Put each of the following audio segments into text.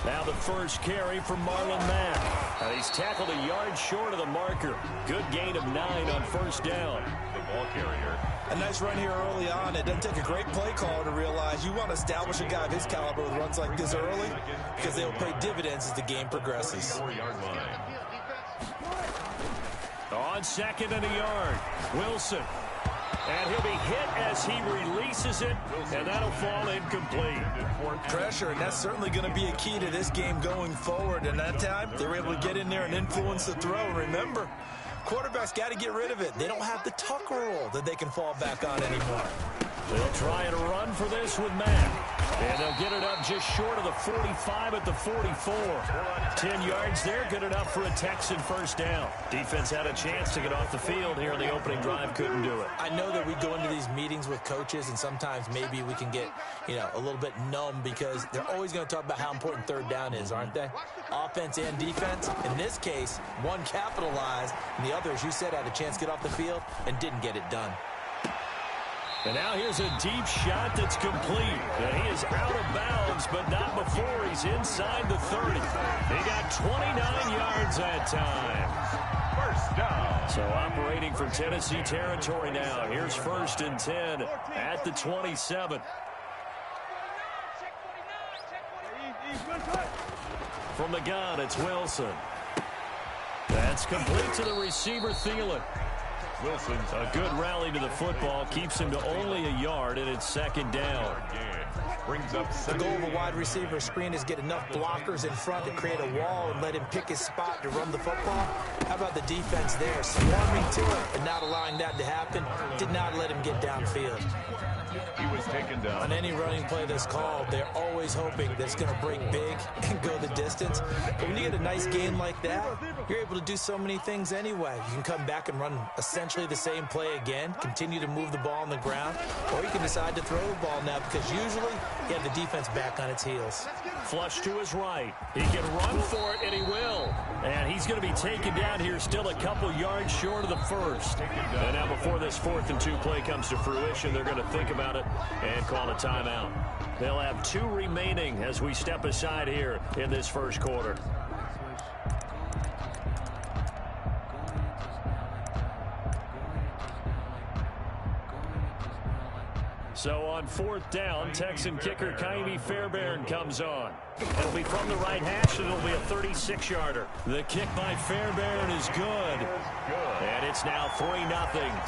Now the first carry for Marlon Mack. And he's tackled a yard short of the marker. Good gain of 9 on first down. The ball carrier. A nice run here early on. It doesn't take a great play caller to realize you want to establish a guy of his caliber with runs like this early because they will pay dividends as the game progresses. 4-yard line. On second and a yard, Wilson. And he'll be hit as he releases it, and that'll fall incomplete. Pressure, and that's certainly going to be a key to this game going forward. And that time, they were able to get in there and influence the throw. Remember, quarterbacks got to get rid of it. They don't have the tuck roll that they can fall back on anymore. They'll try and run for this with Mack. And they'll get it up just short of the 45 at the 44. 10 yards there, good enough for a Texan first down. Defense had a chance to get off the field here in the opening drive, couldn't do it. I know that we go into these meetings with coaches, and sometimes maybe we can get, a little bit numb because they're always going to talk about how important third down is, aren't they? Offense and defense. In this case, one capitalized, and the other, as you said, had a chance to get off the field and didn't get it done. And now here's a deep shot that's complete. And he is out of bounds, but not before he's inside the 30. He got 29 yards that time. First down. So operating for Tennessee territory now. Here's 1st and 10 at the 27. From the gun, it's Wilson. That's complete to the receiver, Thielen. Wilson. A good rally to the football keeps him to only a yard, and it's 2nd down. Brings up The second. goal of a wide receiver screen is get enough blockers in front to create a wall and let him pick his spot to run the football. How about the defense there, swarming to it and not allowing that to happen? Did not let him get downfield. He was taken down. On any running play that's called, they're always hoping that it's going to break big and go the distance. But when you get a nice gain like that, you're able to do so many things anyway. You can come back and run essentially the same play again, continue to move the ball on the ground, or you can decide to throw the ball now because usually you have the defense back on its heels. Flush to his right. He can run for it, and he will. And he's going to be taken down here still a couple yards short of the first. And now before this 4th and 2 play comes to fruition, they're going to think about it and call a timeout. They'll have 2 remaining as we step aside here in this first quarter. So on 4th down, Texan kicker Kaimi Fairbairn comes on. It'll be from the right hash, and it'll be a 36-yarder. The kick by Fairbairn is good. And it's now 3-0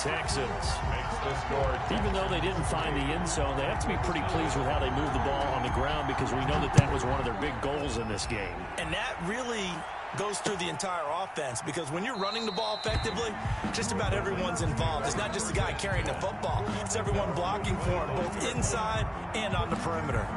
Texans. Makes the score. Even though they didn't find the end zone, they have to be pretty pleased with how they moved the ball on the ground because we know that that was one of their big goals in this game. And that really goes through the entire offense because when you're running the ball effectively, just about everyone's involved. It's not just the guy carrying the football. It's everyone blocking for him, both inside and on the perimeter.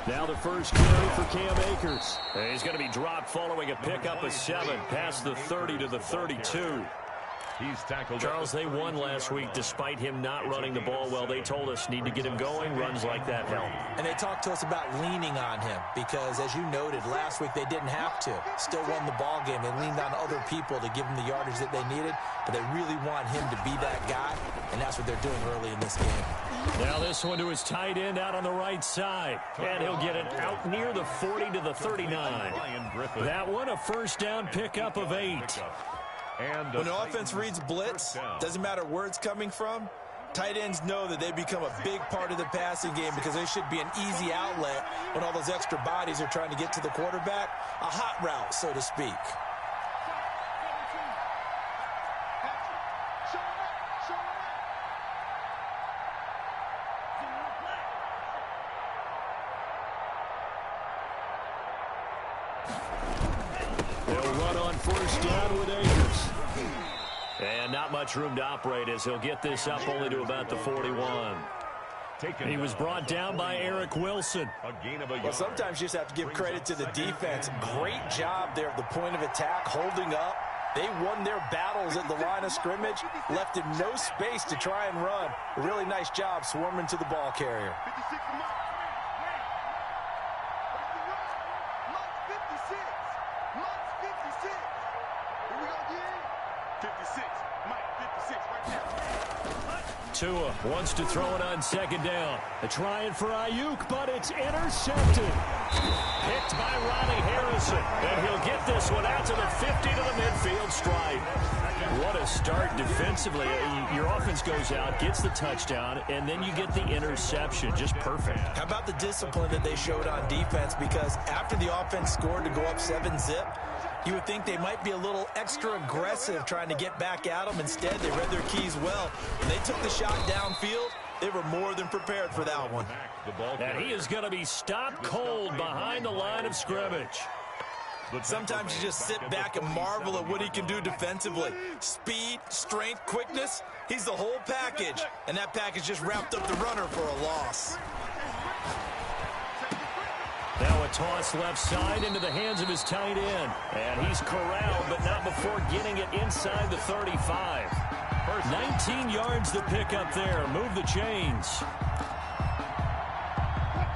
Now the first carry for Cam Akers. And he's going to be dropped following a pickup of 7 past the 30 to the 32. He's tackled. Charles, they won last week despite him not running the ball well. They told us need to get him going. Runs like that help. And they talked to us about leaning on him because, as you noted, last week they didn't have to. Still won the ball game. They leaned on other people to give them the yardage that they needed, but they really want him to be that guy, and that's what they're doing early in this game. Now this one to his tight end out on the right side, and he'll get it out near the 40 to the 39. That one a first down pickup of 8. And when the offense reads blitz, doesn't matter where it's coming from, tight ends know that they become a big part of the passing game because they should be an easy outlet when all those extra bodies are trying to get to the quarterback. A hot route, so to speak. They'll run on first down with Akers. And not much room to operate as he'll get this up only to about the 41. He was brought down by Eric Wilson. Well, sometimes you just have to give credit to the defense. Great job there at the point of attack, holding up. They won their battles at the line of scrimmage, left him no space to try and run. A really nice job swarming to the ball carrier. Tua wants to throw it on second down. A try it for Ayuk, but it's intercepted. Picked by Ronnie Harrison. And he'll get this one out to the 50 to the midfield stripe. What a start defensively. Your offense goes out, gets the touchdown, and then you get the interception. Just perfect. How about the discipline that they showed on defense? Because after the offense scored to go up 7-zip, you would think they might be a little extra aggressive trying to get back at them. Instead, they read their keys well. When they took the shot downfield, they were more than prepared for that one. And he is going to be stopped cold behind the line of scrimmage. Sometimes you just sit back and marvel at what he can do defensively. Speed, strength, quickness, he's the whole package. And that package just wrapped up the runner for a loss. Now a toss left side into the hands of his tight end. And he's corralled, but not before getting it inside the 35. 19 yards to pick up there. Move the chains.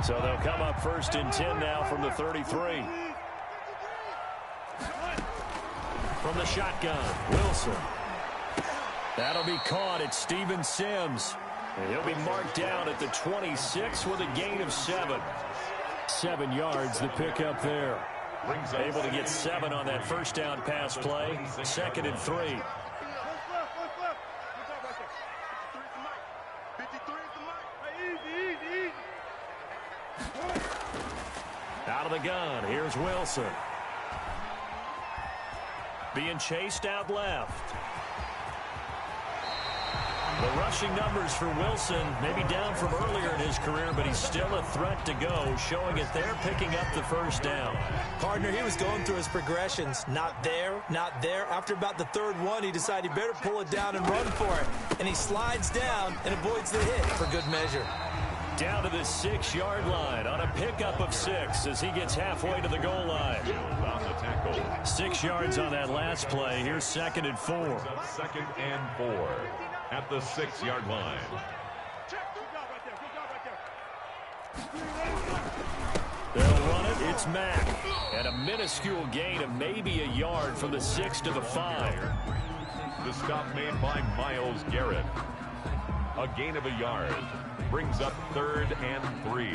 So they'll come up first and 10 now from the 33. From the shotgun, Wilson. That'll be caught at Steven Sims. And he'll be marked down at the 26 with a gain of 7. 7 yards the pick up there. Able to get 7 on that first down pass play. 2nd and 3. Out of the gun, here's Wilson. Being chased out left. The rushing numbers for Wilson may be down from earlier in his career, but he's still a threat to go, showing it there, picking up the first down. Partner, he was going through his progressions. Not there, not there. After about the third one, he decided he better pull it down and run for it. And he slides down and avoids the hit for good measure. Down to the 6-yard line on a pickup of 6 as he gets halfway to the goal line. 6 yards on that last play. Here's 2nd and 4. 2nd and 4 at the 6-yard line. They'll run it. It's Mack. And a minuscule gain of maybe a yard from the 6 to the 5. The stop made by Myles Garrett. A gain of a yard. Brings up 3rd and 3.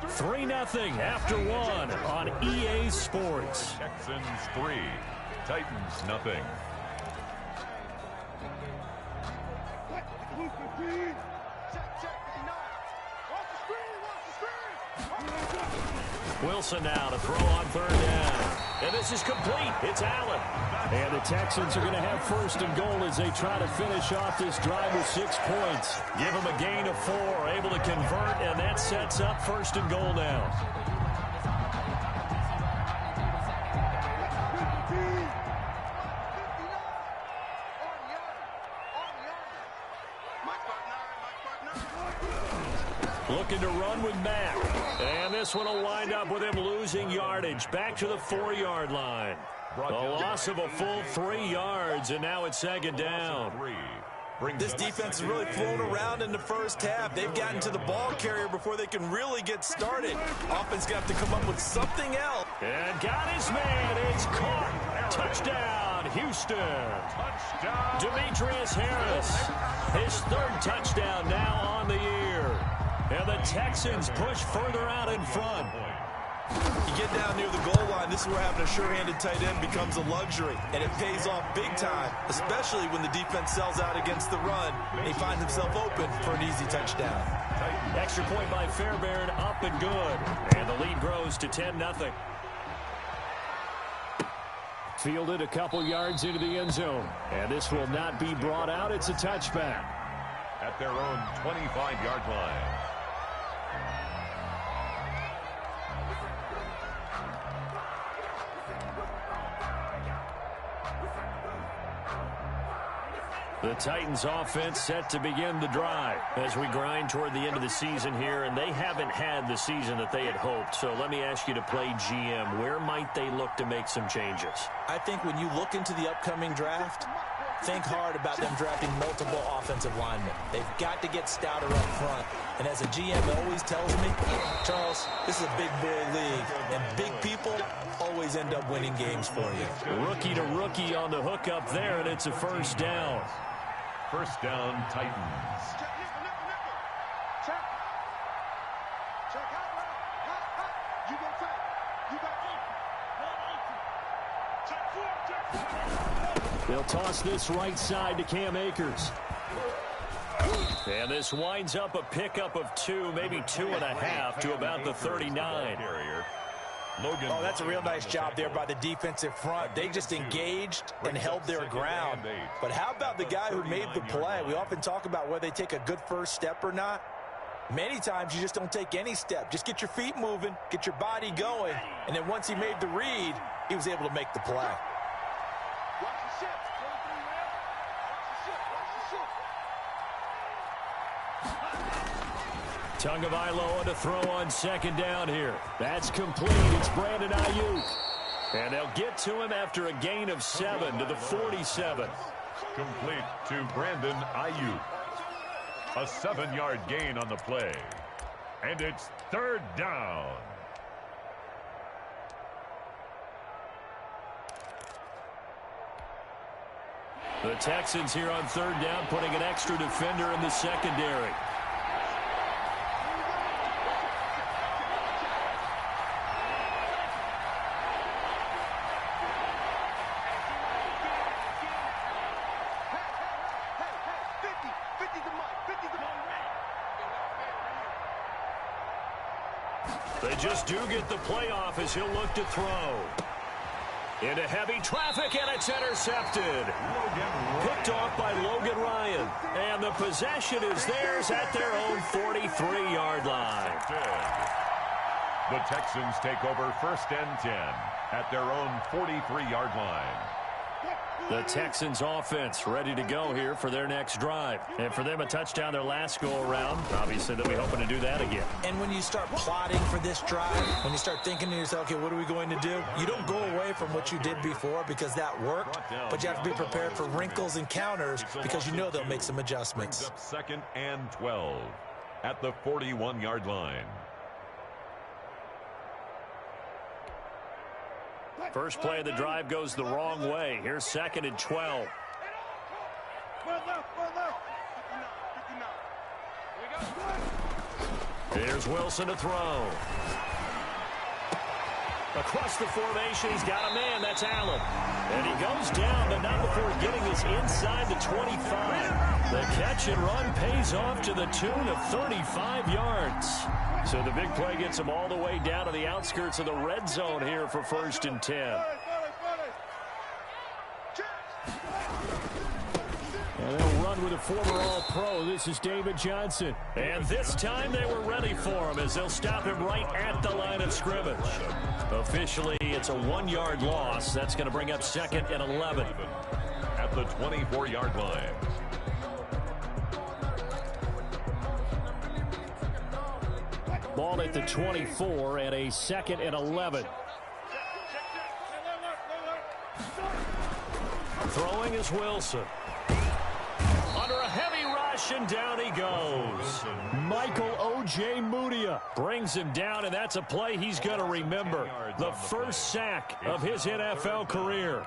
3-0 after 1 on EA Sports. Texans 3, Titans nothing. Wilson now to throw on 3rd down. And this is complete. It's Allen. And the Texans are going to have 1st and goal as they try to finish off this drive with 6 points. Give them a gain of 4, able to convert, and that sets up 1st and goal now. Looking to run with Mack. And this one will wind up with him losing yardage back to the 4-yard line. A loss of a full 3 yards, and now it's 2nd down. This defense has really flown around in the first half. They've gotten to the ball carrier before they can really get started. Offense got to come up with something else. And got his man. It's caught. Touchdown, Houston. Touchdown. Demetrius Harris. His 3rd touchdown now on the year. And the Texans push further out in front. You get down near the goal line, this is where having a sure-handed tight end becomes a luxury. And it pays off big time, especially when the defense sells out against the run. And he finds himself open for an easy touchdown. Extra point by Fairbairn, up and good. And the lead grows to 10-0. Fielded a couple yards into the end zone. And this will not be brought out. It's a touchback. At their own 25-yard line. The Titans offense set to begin the drive as we grind toward the end of the season here, and they haven't had the season that they had hoped. So let me ask you to play GM. Where might they look to make some changes? I think when you look into the upcoming draft, think hard about them drafting multiple offensive linemen. They've got to get stouter up front. And as a GM always tells me, Charles, this is a big boy league, and big people always end up winning games for you. Rookie to rookie on the hook up there, and it's a first down. First down, Titans. They'll toss this right side to Cam Akers. And this winds up a pickup of 2, maybe 2.5 to about the 39. Oh, that's a real nice job there by the defensive front. They just engaged and held their ground. But how about the guy who made the play? We often talk about whether they take a good first step or not. Many times you just don't take any step. Just get your feet moving, get your body going, and then once he made the read, he was able to make the play. Tagovailoa to throw on second down here. That's complete. It's Brandon Ayuk. And they'll get to him after a gain of 7 to the 47. Complete to Brandon Ayuk. A 7-yard gain on the play. And it's third down. The Texans here on third down, putting an extra defender in the secondary. They just do get the playoff as he'll look to throw. Into heavy traffic, and it's intercepted. Picked off by Logan Ryan. And the possession is theirs at their own 43-yard line. The Texans take over first and 10 at their own 43-yard line. The Texans offense ready to go here for their next drive. And for them, a touchdown their last go-around. Obviously, they'll be hoping to do that again. And when you start plotting for this drive, when you start thinking to yourself, okay, what are we going to do? You don't go away from what you did before because that worked, but you have to be prepared for wrinkles and counters because you know they'll make some adjustments. Second and 12 at the 41-yard line. First play of the drive goes the wrong way. Here's second and 12. Here's Wilson to throw. Across the formation, he's got a man. That's Allen. And he goes down, but not before getting this inside the 25. The catch and run pays off to the tune of 35 yards. So the big play gets him all the way down to the outskirts of the red zone here for first and 10. And they'll run with a former All-Pro. This is David Johnson. And this time they were ready for him as they'll stop him right at the line of scrimmage. Officially, it's a 1-yard loss. That's going to bring up second and 11. At the 24-yard line. Ball at the 24 and a second and 11. Throwing is Wilson. Under a heavy rush, and down he goes. Michael O.J. Mudia brings him down, and that's a play he's going to remember. The first sack of his NFL career.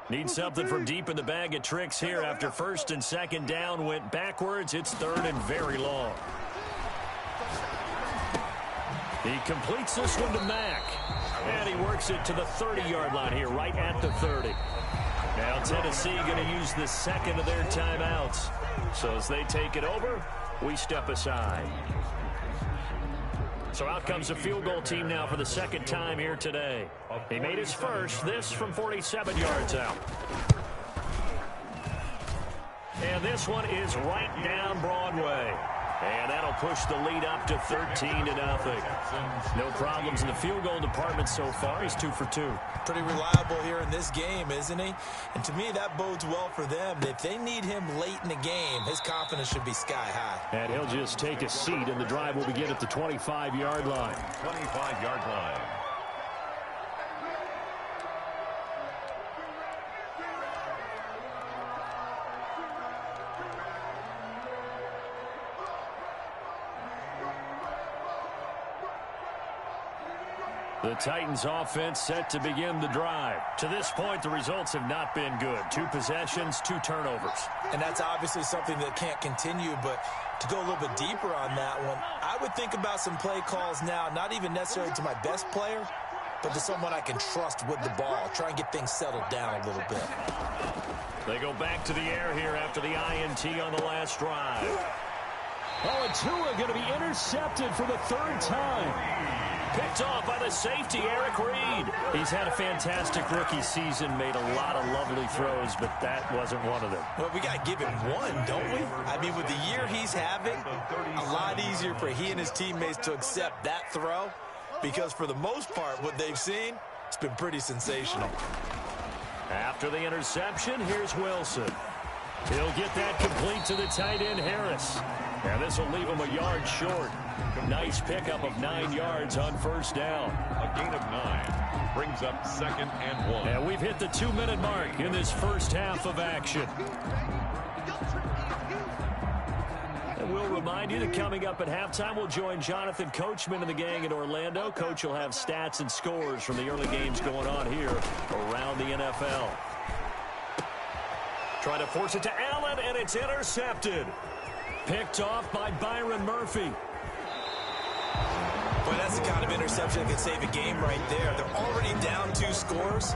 Need something from deep in the bag of tricks here after first and second down went backwards. It's third and very long. He completes this one to Mack. And he works it to the 30-yard line here, right at the 30. Now Tennessee going to use the second of their timeouts. So as they take it over, we step aside. So out comes the field goal team now for the second time here today. He made his first, this from 47 yards out. And this one is right down Broadway. And that'll push the lead up to 13-0. No problems in the field goal department so far. He's 2 for 2. Pretty reliable here in this game, isn't he? And to me, that bodes well for them. If they need him late in the game, his confidence should be sky high. And he'll just take a seat, and the drive will begin at the 25-yard line. 25-yard line. The Titans offense set to begin the drive. To this point, the results have not been good. 2 possessions, 2 turnovers. And that's obviously something that can't continue, but to go a little bit deeper on that one, I would think about some play calls now, not even necessarily to my best player, but to someone I can trust with the ball. Try and get things settled down a little bit. They go back to the air here after the INT on the last drive. Oh, and Tua going to be intercepted for the 3rd time. Picked off by the safety, Eric Reed. He's had a fantastic rookie season, made a lot of lovely throws, but that wasn't one of them. Well, we got to give him one, don't we? I mean, with the year he's having, a lot easier for he and his teammates to accept that throw, because for the most part, what they've seen, it's been pretty sensational. After the interception, here's Wilson. He'll get that complete to the tight end, Harris. And this will leave him a yard short. Nice pickup of 9 yards on 1st down. A gain of 9 brings up 2nd and 1. And we've hit the 2-minute mark in this first half of action. And we'll remind you that coming up at halftime, we'll join Jonathan Coachman and the gang in Orlando. Coach will have stats and scores from the early games going on here around the NFL. Trying to force it to Allen, and it's intercepted. Picked off by Byron Murphy. Boy, that's the kind of interception that could save a game right there. They're already down 2 scores.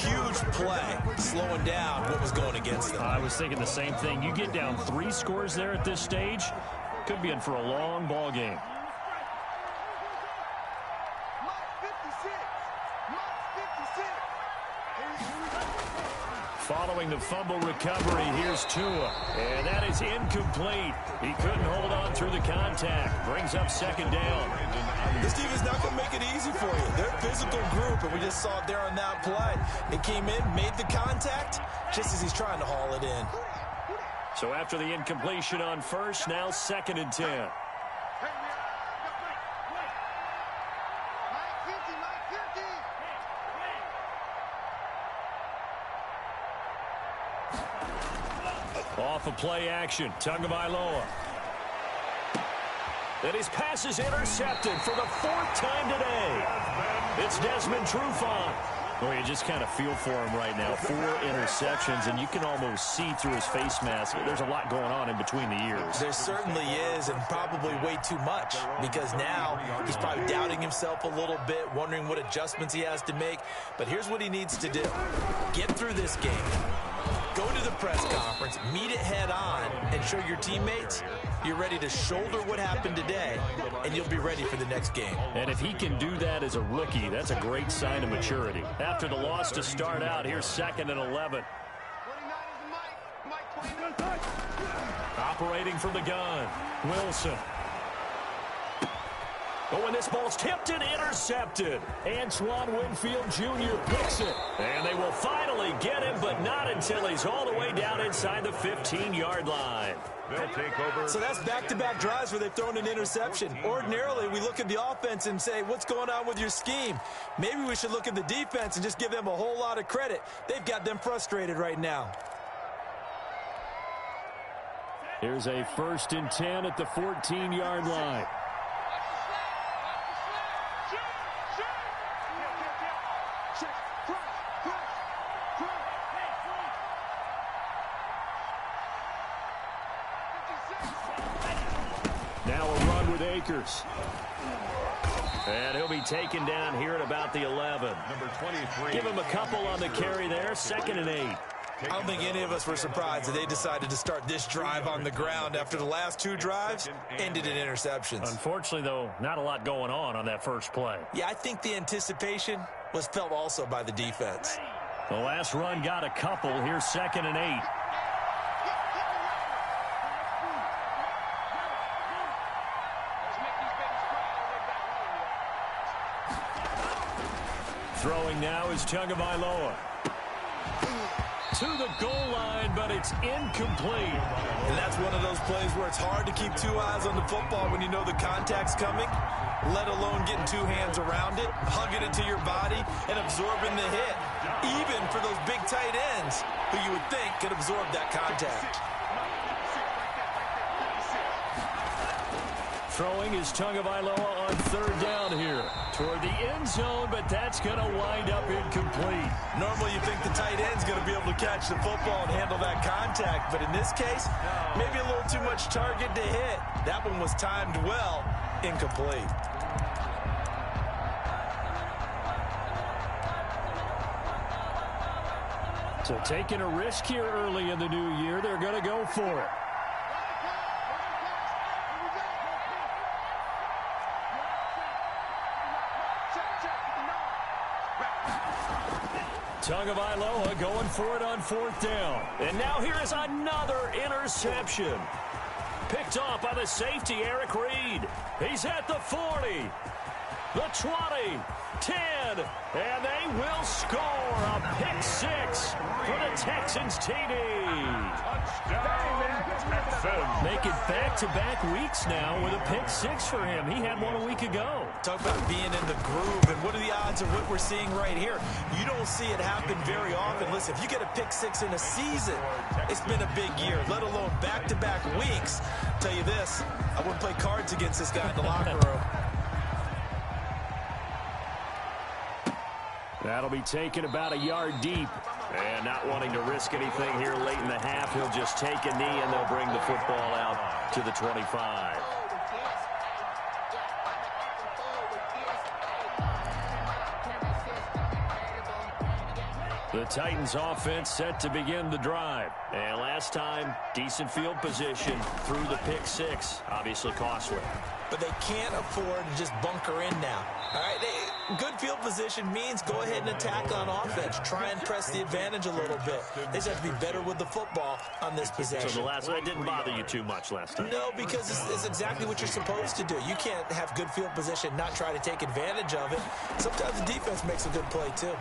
Huge play, slowing down what was going against them. I was thinking the same thing. You get down 3 scores there at this stage, could be in for a long ball game. Following the fumble recovery, here's Tua. And that is incomplete. He couldn't hold on through the contact. Brings up 2nd down. This team is not going to make it easy for you. They're a physical group, and we just saw it there on that play. They came in, made the contact, just as he's trying to haul it in. So after the incompletion on 1st, now 2nd and 10. Off of play action, Tagovailoa. And his pass is intercepted for the 4th time today. It's Desmond Trufant. Well, you just kind of feel for him right now. 4 interceptions, and you can almost see through his face mask. There's a lot going on in between the ears. There certainly is, and probably way too much, because now he's probably doubting himself a little bit, wondering what adjustments he has to make. But here's what he needs to do. Get through this game. Go to the press conference, meet it head on, and show your teammates you're ready to shoulder what happened today, and you'll be ready for the next game. And if he can do that as a rookie, that's a great sign of maturity. After the loss to start out, here's 2nd and 11. Operating from the gun, Wilson. Oh, and this ball's tipped and intercepted. Antoine Winfield Jr. picks it. And they will finally get him, but not until he's all the way down inside the 15-yard line. They'll take over. So that's back-to-back drives where they've thrown an interception. Ordinarily, we look at the offense and say, what's going on with your scheme? Maybe we should look at the defense and just give them a whole lot of credit. They've got them frustrated right now. Here's a 1st and 10 at the 14-yard line. Now a run with Akers. And he'll be taken down here at about the 11. Number 23. Give him a couple on the carry there. 2nd and 8. I don't think any of us were surprised that they decided to start this drive on the ground after the last 2 drives ended in interceptions. Unfortunately, though, not a lot going on that first play. Yeah, I think the anticipation was felt also by the defense. The last run got a couple. Here's 2nd and 8. Throwing now is Tagovailoa. To the goal line, but it's incomplete. And that's one of those plays where it's hard to keep two eyes on the football when you know the contact's coming, let alone getting two hands around it, hugging it to your body, and absorbing the hit, even for those big tight ends who you would think could absorb that contact. Throwing is Tagovailoa on third down here toward the end zone, but that's going to wind up incomplete. Normally you think the tight end's going to be able to catch the football and handle that contact, but in this case, maybe a little too much target to hit. That one was timed well, incomplete. So taking a risk here early in the new year, they're going to go for it. Tagovailoa going for it on fourth down. And now here is another interception. Picked off by the safety, Eric Reed. He's at the 40, the 20, 10, and they will score a pick six for the Texans TD. Touchdown, Texans. Make it back-to-back weeks now with a pick six for him. He had one a week ago. Talk about being in the groove, and what are the odds of what we're seeing right here? You don't see it happen very often. Listen, if you get a pick six in a season, it's been a big year, let alone back-to-back weeks. I'll tell you this, I wouldn't play cards against this guy in the locker room. That'll be taken about a yard deep. And not wanting to risk anything here late in the half, he'll just take a knee and they'll bring the football out to the 25. The Titans offense set to begin the drive. And last time, decent field position through the pick six. Obviously costly. But they can't afford to just bunker in now. All right, good field position means go ahead and attack on offense. Try and press the advantage a little bit. They just have to be better with the football on this possession. So the last one didn't bother you too much last time? No, because it's exactly what you're supposed to do. You can't have good field position, not try to take advantage of it. Sometimes the defense makes a good play, too.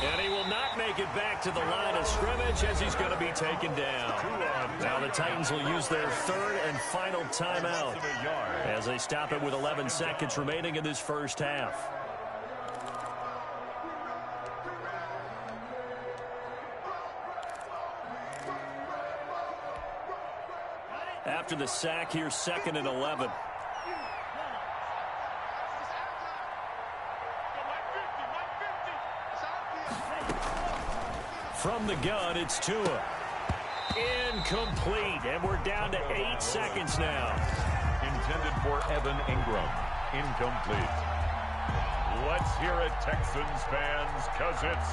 And he will not make it back to the line of scrimmage as he's going to be taken down. Now the Titans will use their third and final timeout as they stop it with 11 seconds remaining in this first half. After the sack, here's 2nd and 11. From the gun, it's Tua. Incomplete, and we're down to 8 seconds now. Intended for Evan Ingram. Incomplete. Let's hear it, Texans fans, because it's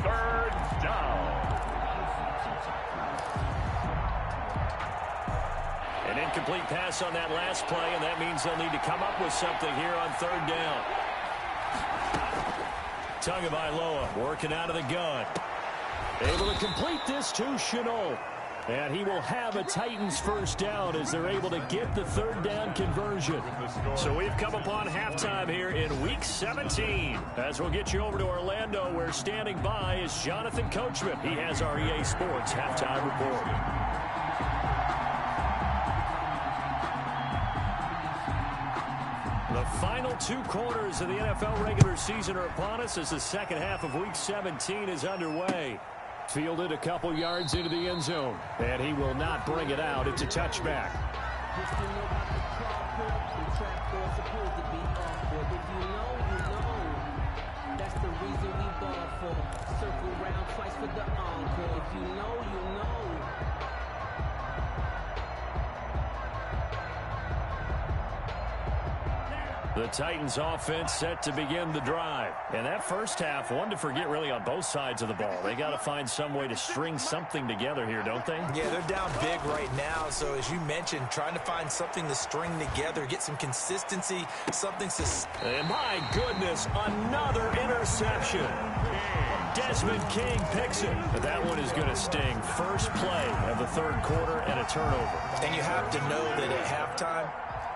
third down. An incomplete pass on that last play, and that means they'll need to come up with something here on third down. Tagovailoa working out of the gun. Able to complete this to Shenault. And he will have a Titans first down as they're able to get the third down conversion. So we've come upon halftime here in Week 17. As we'll get you over to Orlando, where standing by is Jonathan Coachman. He has our EA Sports halftime report. The final 2 quarters of the NFL regular season are upon us as the second half of Week 17 is underway. Fielded a couple yards into the end zone, and he will not bring it out. It's a touchback. That's the reason we ball for. Circle round twice for the encore. If you know, you know. The Titans offense set to begin the drive. And that first half, one to forget really on both sides of the ball. They got to find some way to string something together here, don't they? Yeah, they're down big right now. So as you mentioned, trying to find something to string together, get some consistency, something. And my goodness, another interception. Desmond King picks it. But that one is going to sting. First play of the third quarter and a turnover. And you have to know that at halftime,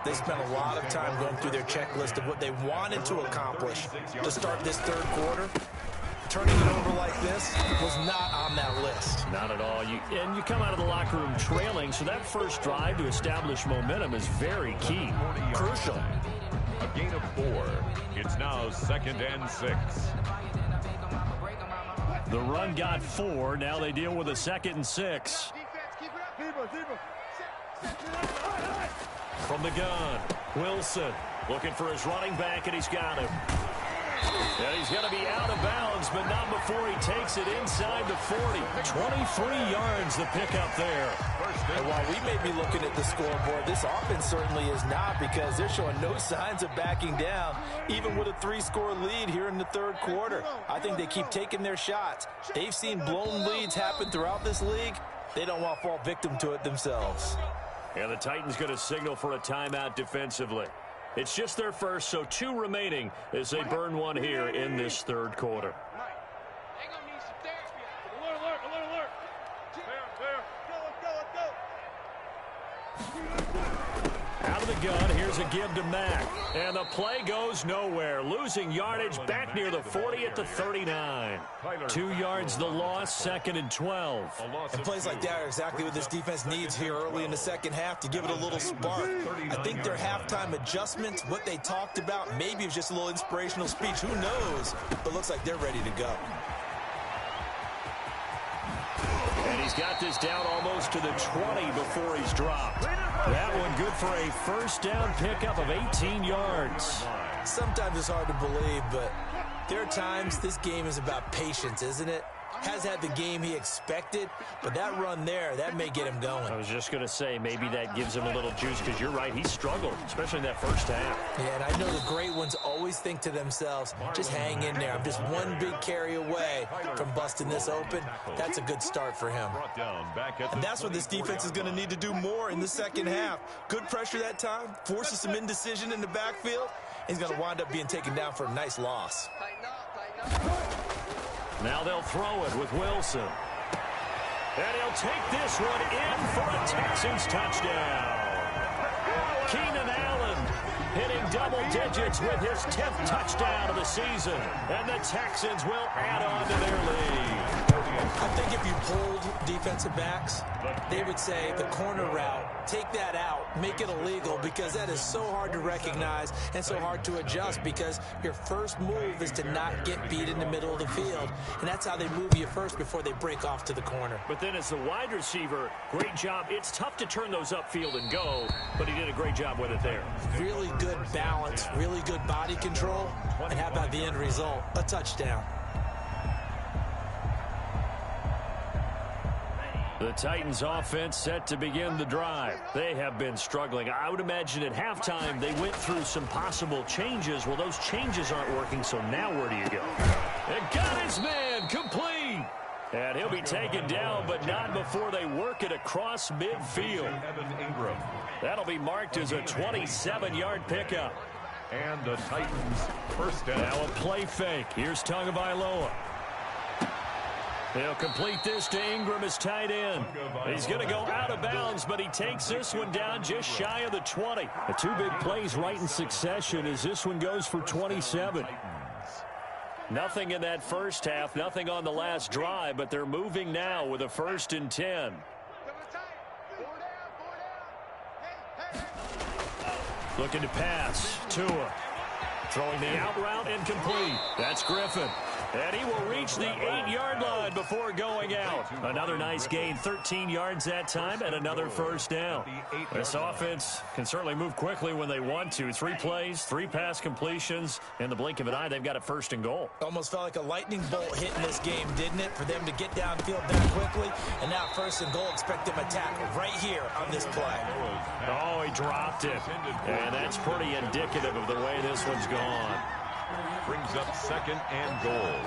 They spent a lot of time going through their checklist of what they wanted to accomplish to start this third quarter. Turning it over like this was not on that list. Not at all. And you come out of the locker room trailing, so that first drive to establish momentum is very key. Crucial. A gain of 4. It's now 2nd and 6. The run got 4. Now they deal with a 2nd and 6. From the gun, Wilson looking for his running back, and he's got him. And he's going to be out of bounds, but not before he takes it inside the 40. 23 yards the pickup there. And while we may be looking at the scoreboard, this offense certainly is not, because they're showing no signs of backing down, even with a 3-score lead here in the third quarter. I think they keep taking their shots. They've seen blown leads happen throughout this league. They don't want to fall victim to it themselves. And the Titans going to signal for a timeout defensively. It's just their first, so 2 remaining as they burn one here in this third quarter. Out of the gun, here's a give to Mack. And the play goes nowhere. Losing yardage back near the 40 at the 39. 2 yards the loss, 2nd and 12. And plays like that are exactly what this defense needs here early in the second half to give it a little spark. I think their halftime adjustments, what they talked about, maybe it was just a little inspirational speech. Who knows? But looks like they're ready to go. And he's got this down almost to the 20 before he's dropped. That one good for a first down pickup of 18 yards. Sometimes it's hard to believe, but there are times this game is about patience, isn't it? Has had the game he expected, but that run there, that may get him going. I was just going to say, maybe that gives him a little juice, because you're right, he struggled, especially in that first half. Yeah, and I know the great ones always think to themselves, just hang in there. I'm just one big carry away from busting this open. That's a good start for him. And that's what this defense is going to need to do more in the second half. Good pressure that time, forces some indecision in the backfield. He's going to wind up being taken down for a nice loss. Now they'll throw it with Wilson. And he'll take this one in for a Texans touchdown. Keenan Allen hitting double digits with his 10th touchdown of the season. And the Texans will add on to their lead. I think if you polled defensive backs, they would say the corner route, take that out, make it illegal, because that is so hard to recognize and so hard to adjust, because your first move is to not get beat in the middle of the field. And that's how they move you first before they break off to the corner. But then as the wide receiver, great job. It's tough to turn those upfield and go, but he did a great job with it there. Really good balance, really good body control. And how about the end result? A touchdown. The Titans offense set to begin the drive. They have been struggling. I would imagine at halftime they went through some possible changes. Well, those changes aren't working, so now where do you go? And got his man complete. And he'll be taken down, but not before they work it across midfield. That'll be marked as a 27-yard pickup. And the Titans first down. Now a play fake. Here's Tagovailoa. He'll complete this to Ingram as tight end. He's going to go out of bounds, but he takes this one down just shy of the 20. The 2 big plays right in succession as this one goes for 27. Nothing in that first half, nothing on the last drive, but they're moving now with a 1st and 10. Looking to pass. Tua. Throwing the out route incomplete. That's Griffin. And he will reach the 8-yard line before going out. Another nice gain, 13 yards that time, and another first down. This offense can certainly move quickly when they want to. 3 plays, 3 pass completions. In the blink of an eye, they've got a 1st and goal. Almost felt like a lightning bolt hit in this game, didn't it? For them to get downfield that quickly. And now 1st and goal, expect them to tackle right here on this play. Oh, he dropped it. And that's pretty indicative of the way this one's gone. Brings up 2nd and goal.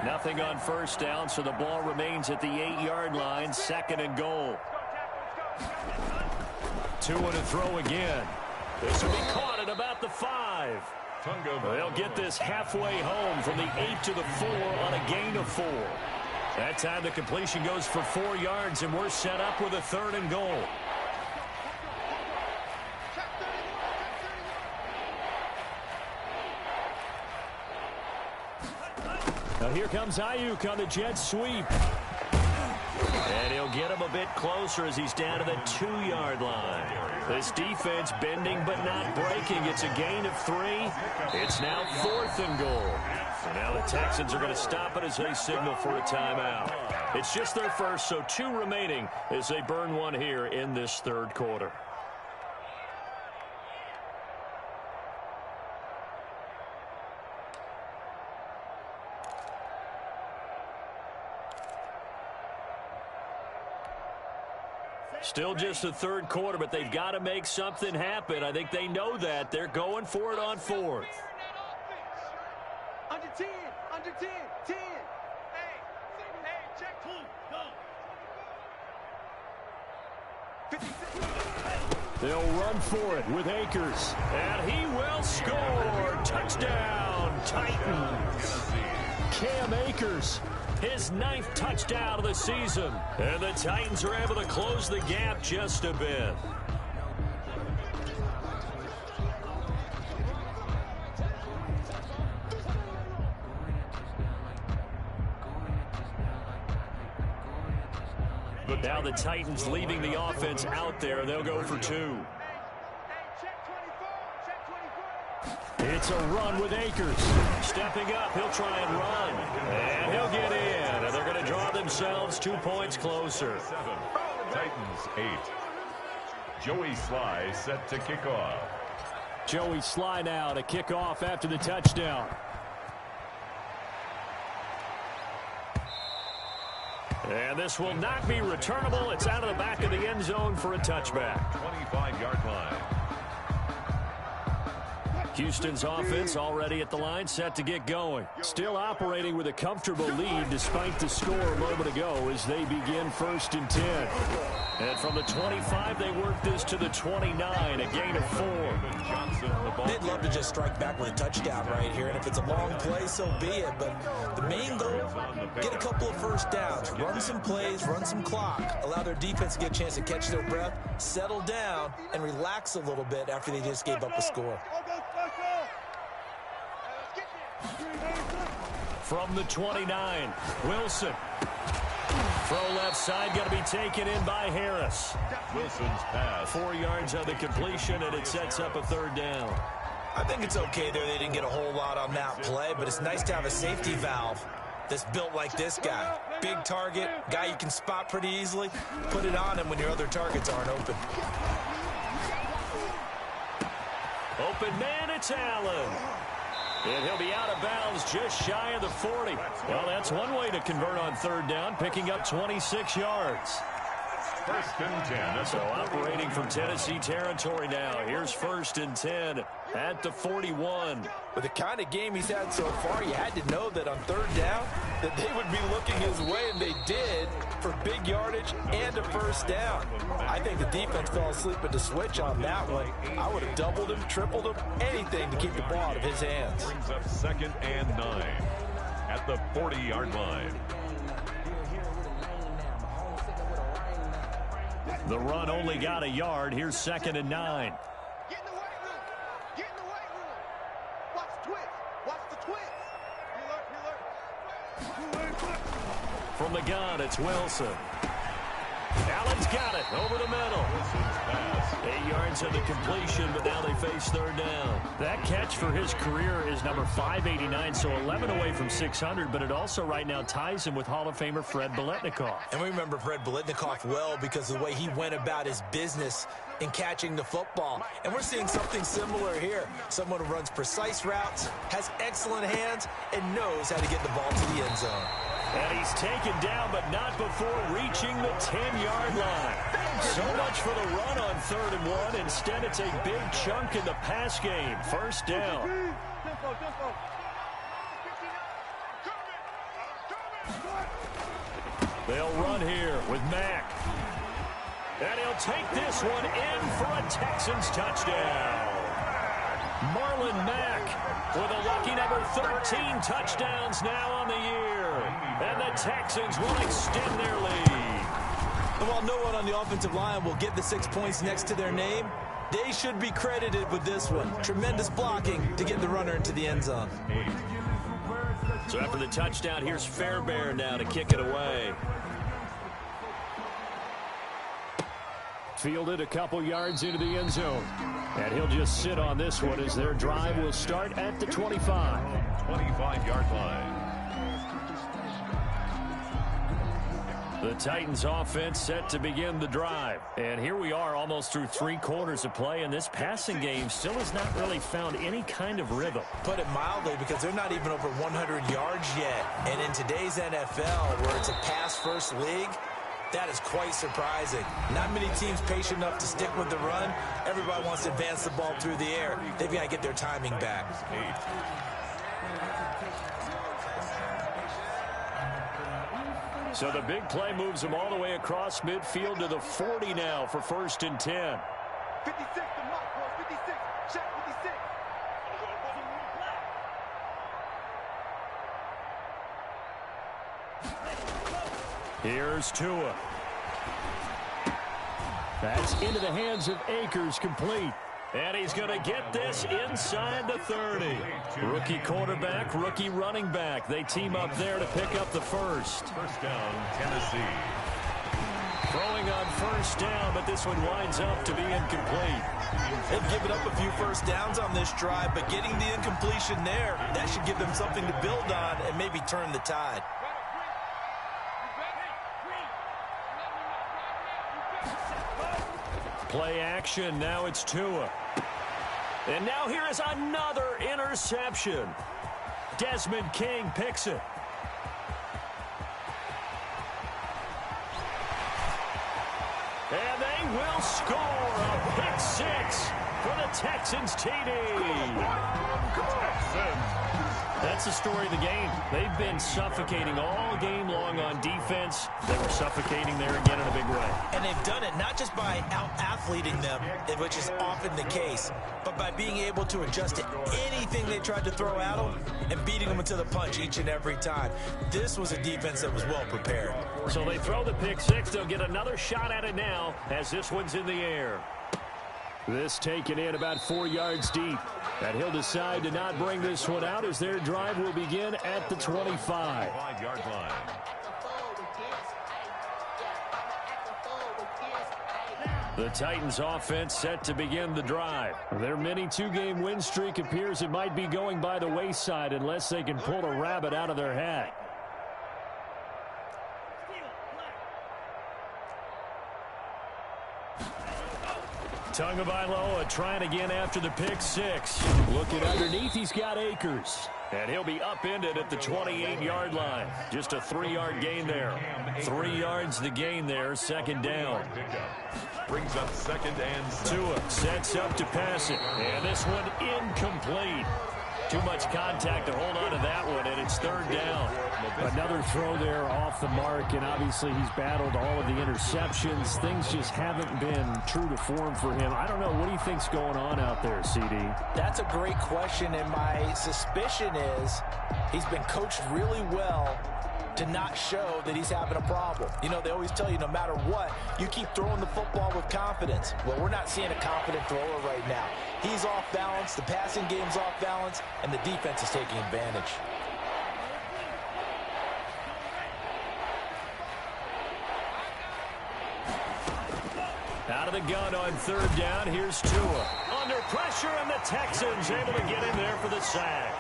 Nothing on 1st down, so the ball remains at the 8-yard line. 2nd and goal. Tua to throw again. This will be caught at about the 5. They'll get this halfway home from the 8 to the 4 on a gain of 4. That time the completion goes for 4 yards, and we're set up with a 3rd and goal. Here comes Ayuk on the jet sweep. And he'll get him a bit closer as he's down to the 2-yard line. This defense bending but not breaking. It's a gain of 3. It's now 4th and goal. So now the Texans are going to stop it as they signal for a timeout. It's just their first, so 2 remaining as they burn one here in this 3rd quarter. Still just the 3rd quarter, but they've got to make something happen. I think they know that. They're going for it on 4th. Under 10, under 10, 10. Hey, check 2, go. They'll run for it with Akers. And he will score. Touchdown, Titans. Cam Akers. His 9th touchdown of the season. And the Titans are able to close the gap just a bit. But now the Titans leaving the offense out there. They'll go for 2. It's a run with Akers. Stepping up, he'll try and run. And he'll get in. And they're going to draw themselves 2 points closer. 7. Titans 8. Joey Sly set to kick off. Joey Sly now to kick off after the touchdown. And this will not be returnable. It's out of the back of the end zone for a touchback. 25-yard line. Houston's offense already at the line, set to get going. Still operating with a comfortable lead despite the score a moment ago as they begin 1st and 10. And from the 25, they work this to the 29, a gain of 4. They'd love to just strike back with a touchdown right here, and if it's a long play, so be it. But the main goal, get a couple of first downs, run some plays, run some clock, allow their defense to get a chance to catch their breath, settle down, and relax a little bit after they just gave up a score. From the 29, Wilson. Throw left side, got to be taken in by Harris. Wilson's pass. 4 yards on the completion, and it sets up a 3rd down. I think it's okay there. They didn't get a whole lot on that play, but it's nice to have a safety valve that's built like this guy. Big target, guy you can spot pretty easily. Put it on him when your other targets aren't open. Open man, it's Allen. And he'll be out of bounds just shy of the 40. Well, that's one way to convert on 3rd down, picking up 26 yards. 1st and 10. So operating from Tennessee territory now. Here's 1st and 10 at the 41. With the kind of game he's had so far, you had to know that on 3rd down that they would be looking his way, and they did, for big yardage and a 1st down. I think the defense fell asleep at the switch on that one. I would have doubled him, tripled him, anything to keep the ball out of his hands. Brings up 2nd and 9 at the 40-yard line. The run only got a yard. Here's 2nd and 9. Get in the weight room. Get in the weight room. Watch the twist. Watch the twist. From the gun, it's Wilson. Allen's got it over the middle. 8 yards of the completion, but now they face 3rd down. That catch for his career is number 589, so 11 away from 600, but it also right now ties him with Hall of Famer Fred Biletnikoff. And we remember Fred Biletnikoff well because of the way he went about his business in catching the football. And we're seeing something similar here. Someone who runs precise routes, has excellent hands, and knows how to get the ball to the end zone. And he's taken down, but not before reaching the 10-yard line. So much for the run on 3rd and 1. Instead, it's a big chunk in the pass game. 1st down. They'll run here with Mack. And he'll take this one in for a Texans touchdown. Marlon Mack with a lucky number 13 touchdowns now on the year. And the Texans will extend their lead. And while no one on the offensive line will get the 6 points next to their name, they should be credited with this one. Tremendous blocking to get the runner into the end zone. 8. So after the touchdown, here's Fairbairn now to kick it away. Fielded a couple yards into the end zone. And he'll just sit on this one as their drive will start at the 25. 25-yard line. The Titans offense set to begin the drive. And here we are almost through 3 quarters of play, and this passing game still has not really found any kind of rhythm. Put it mildly, because they're not even over 100 yards yet. And in today's NFL, where it's a pass-first league, that is quite surprising. Not many teams patient enough to stick with the run. Everybody wants to advance the ball through the air. They've got to get their timing back. So the big play moves them all the way across midfield to the 40 now for 1st and 10. 56 to Mark, boys. 56. Check 56. Here's Tua. That's into the hands of Akers, complete. And he's going to get this inside the 30. Rookie quarterback, rookie running back. They team up there to pick up the first. First down, Tennessee. Throwing on first down, but this one winds up to be incomplete. They've given up a few first downs on this drive, but getting the incompletion there, that should give them something to build on and maybe turn the tide. Play action, now it's Tua. And now here is another interception. Desmond King picks it. And they will score a pick 6 for the Texans TD. That's the story of the game. They've been suffocating all game long on defense. They were suffocating there again in a big way. And they've done it not just by out-athleting them, which is often the case, but by being able to adjust to anything they tried to throw at them and beating them into the punch each and every time. This was a defense that was well prepared. So they throw the pick 6. They'll get another shot at it now as this one's in the air. This taken in about 4 yards deep. And he'll decide to not bring this one out as their drive will begin at the 25. 5-yard line. The Titans offense set to begin the drive. Their mini 2-game win streak appears it might be going by the wayside unless they can pull a rabbit out of their hat. Tagovailoa trying again after the pick 6. Looking underneath, he's got Akers. And he'll be upended at the 28-yard line. Just a 3-yard gain there. 3 yards the gain there, 2nd down. Brings up 2nd and 7. Tua sets up to pass it. And this one incomplete. Too much contact to hold on to that one, and it's 3rd down. Another throw there off the mark, and obviously he's battled all of the interceptions. Things just haven't been true to form for him. I don't know. What do you think's going on out there, CD? That's a great question, and my suspicion is he's been coached really well to not show that he's having a problem. You know, they always tell you no matter what, you keep throwing the football with confidence. Well, we're not seeing a confident thrower right now. He's off balance, the passing game's off balance, and the defense is taking advantage. Out of the gun on 3rd down, here's Tua. Under pressure, and the Texans able to get in there for the sack.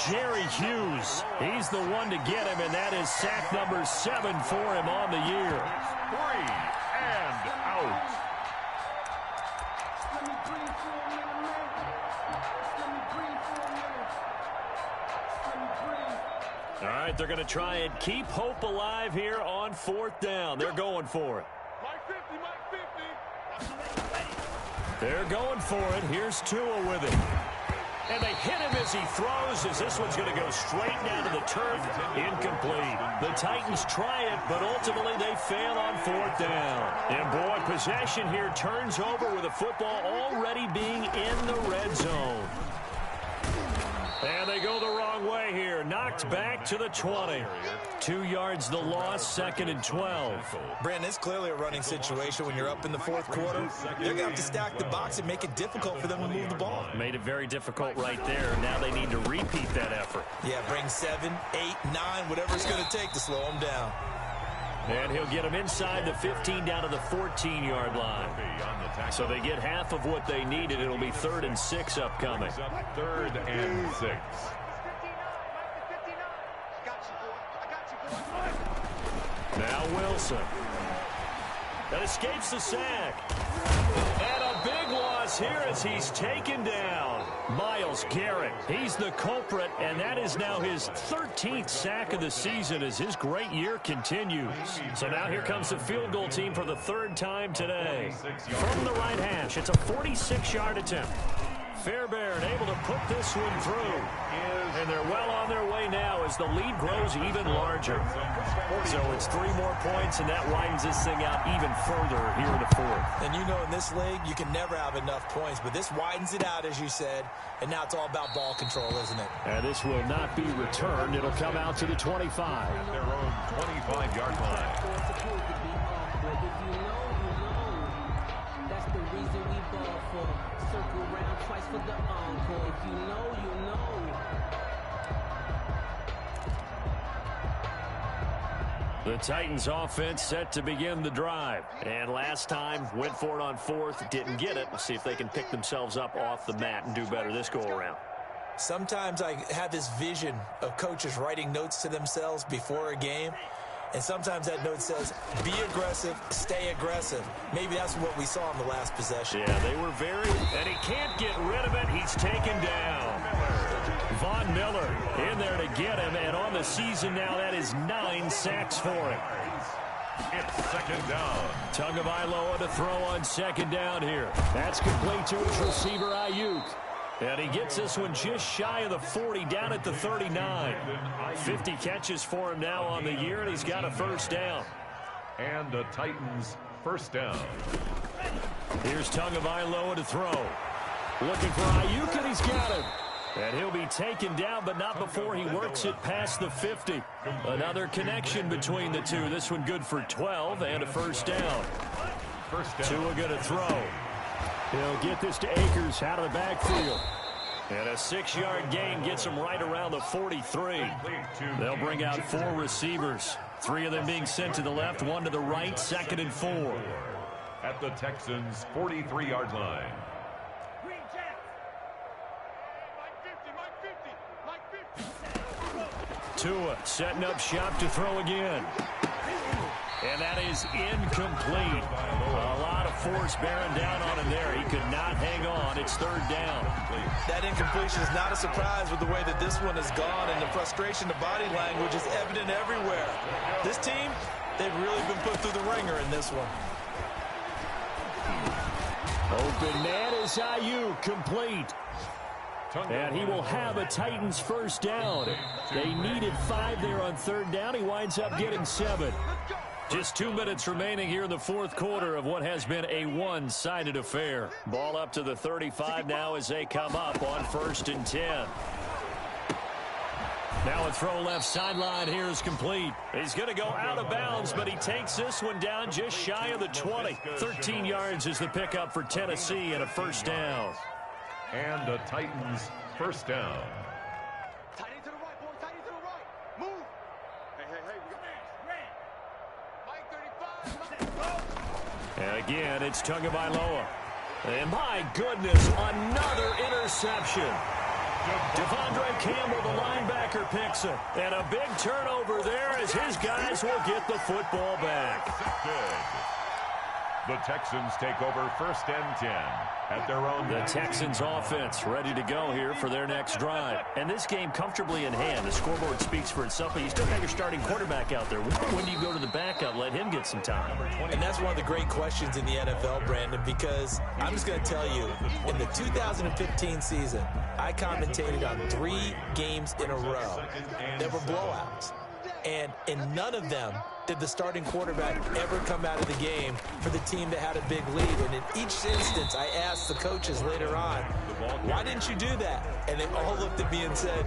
Jerry Hughes, he's the one to get him, and that is sack number 7 for him on the year. 3 and out. All right, they're going to try and keep hope alive here on 4th down. They're going for it. They're going for it. Here's Tua with it. And they hit him as he throws, as this one's going to go straight down to the turf. Incomplete. The Titans try it, but ultimately they fail on 4th down. And boy, possession here turns over with the football already being in the red zone. And they go the wrong way here. Knocked Knocked back to the 20. 2 yards the loss, 2nd and 12. Brandon, it's clearly a running situation when you're up in the fourth quarter. They're going to have to stack the box and make it difficult for them to move the ball. Made it very difficult right there. Now they need to repeat that effort. Yeah, bring 7, 8, 9, whatever it's going to take to slow them down. And he'll get them inside the 15 down to the 14-yard line. So they get half of what they needed. It'll be 3rd and 6 upcoming. 3rd and 6. Now Wilson. That escapes the sack. And a big loss here as he's taken down. Myles Garrett, he's the culprit, and that is now his 13th sack of the season as his great year continues. So now here comes the field goal team for the 3rd time today. From the right hash, it's a 46-yard attempt. Fairbairn able to put this one through. And they're well on their way now as the lead grows even larger. So it's 3 more points, and that widens this thing out even further here in the 4th. And you know in this league, you can never have enough points, but this widens it out, as you said, and now it's all about ball control, isn't it? And this will not be returned. It'll come out to the 25. At their own 25-yard line. That's the reason we ball for. Circle round twice for the encore. If you know, you know. The Titans offense set to begin the drive. And last time, went for it on 4th, didn't get it. We'll see if they can pick themselves up off the mat and do better this go-around. Sometimes I have this vision of coaches writing notes to themselves before a game. And sometimes that note says, be aggressive, stay aggressive. Maybe that's what we saw in the last possession. Yeah, they were very, and he can't get rid of it. He's taken down. Von Miller in there to get him, and on the season now, that is 9 sacks for him. It's 2nd down. Tagovailoa to throw on 2nd down here. That's complete to his receiver, Ayuk. And he gets this one just shy of the 40, down at the 39. 50 catches for him now on the year, and he's got a 1st down. And the Titans' 1st down. Here's Tagovailoa to throw. Looking for Ayuk, and he's got him. And he'll be taken down, but not before he works it past the 50. Another connection between the two. This one good for 12 and a 1st down. Tua going to throw. He'll get this to Akers out of the backfield. And a 6-yard gain gets him right around the 43. They'll bring out 4 receivers. 3 of them being sent to the left, 1 to the right, 2nd and 4. At the Texans' 43-yard line. Tua setting up shop to throw again. And that is incomplete. A lot of force bearing down on him there. He could not hang on. It's 3rd down. That incompletion is not a surprise with the way that this one has gone, and the frustration, the body language is evident everywhere. This team, they've really been put through the ringer in this one. Open man is Ayuk, complete. And he will have a Titans 1st down. They needed 5 there on 3rd down. He winds up getting 7. Just 2 minutes remaining here in the 4th quarter of what has been a one-sided affair. Ball up to the 35 now as they come up on 1st and 10. Now a throw left sideline here is complete. He's going to go out of bounds, but he takes this one down just shy of the 20. 13 yards is the pickup for Tennessee and a 1st down. And the Titans' 1st down. Tight end to the right, boy. Tight end to the right. Move. Hey, we got Mike 35. And again, it's Tagovailoa. And my goodness, another interception. Devondre Campbell, the linebacker, picks it. And a big turnover there as his guys will get the football back. The Texans take over 1st and 10 at their own. The Texans offense ready to go here for their next drive. And this game comfortably in hand. The scoreboard speaks for itself, but you still got your starting quarterback out there. When do you go to the backup? Let him get some time. And that's one of the great questions in the NFL, Brandon, because I'm just going to tell you, in the 2015 season, I commentated on 3 games in a row that were blowouts. And in none of them did the starting quarterback ever come out of the game for the team that had a big lead. And in each instance, I asked the coaches later on, why didn't you do that? And they all looked at me and said,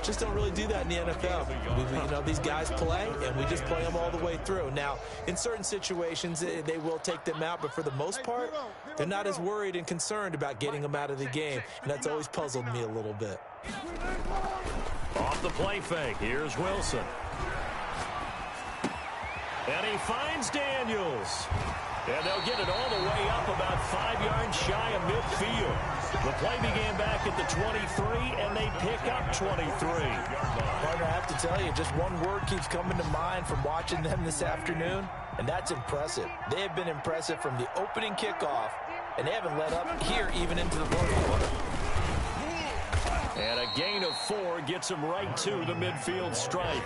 just don't really do that in the NFL. You know, these guys play, and we just play them all the way through. Now, in certain situations, they will take them out, but for the most part, they're not as worried and concerned about getting them out of the game, and that's always puzzled me a little bit. Off the play fake, here's Wilson. And he finds Daniels. And they'll get it all the way up about 5 yards shy of midfield. The play began back at the 23, and they pick up 23. Partner, I have to tell you, just one word keeps coming to mind from watching them this afternoon, and that's impressive. They have been impressive from the opening kickoff, and they haven't let up here even into the fourth quarter. And a gain of 4 gets them right to the midfield stripe.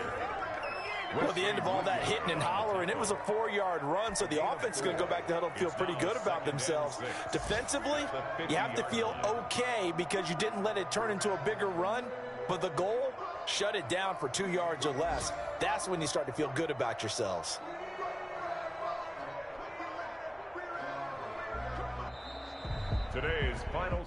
Well, at the end of all that hitting and hollering, it was a 4-yard run, so the offense is going to go back to huddle and feel pretty good about themselves. Defensively, you have to feel okay because you didn't let it turn into a bigger run, but the goal, shut it down for 2 yards or less. That's when you start to feel good about yourselves. Today's final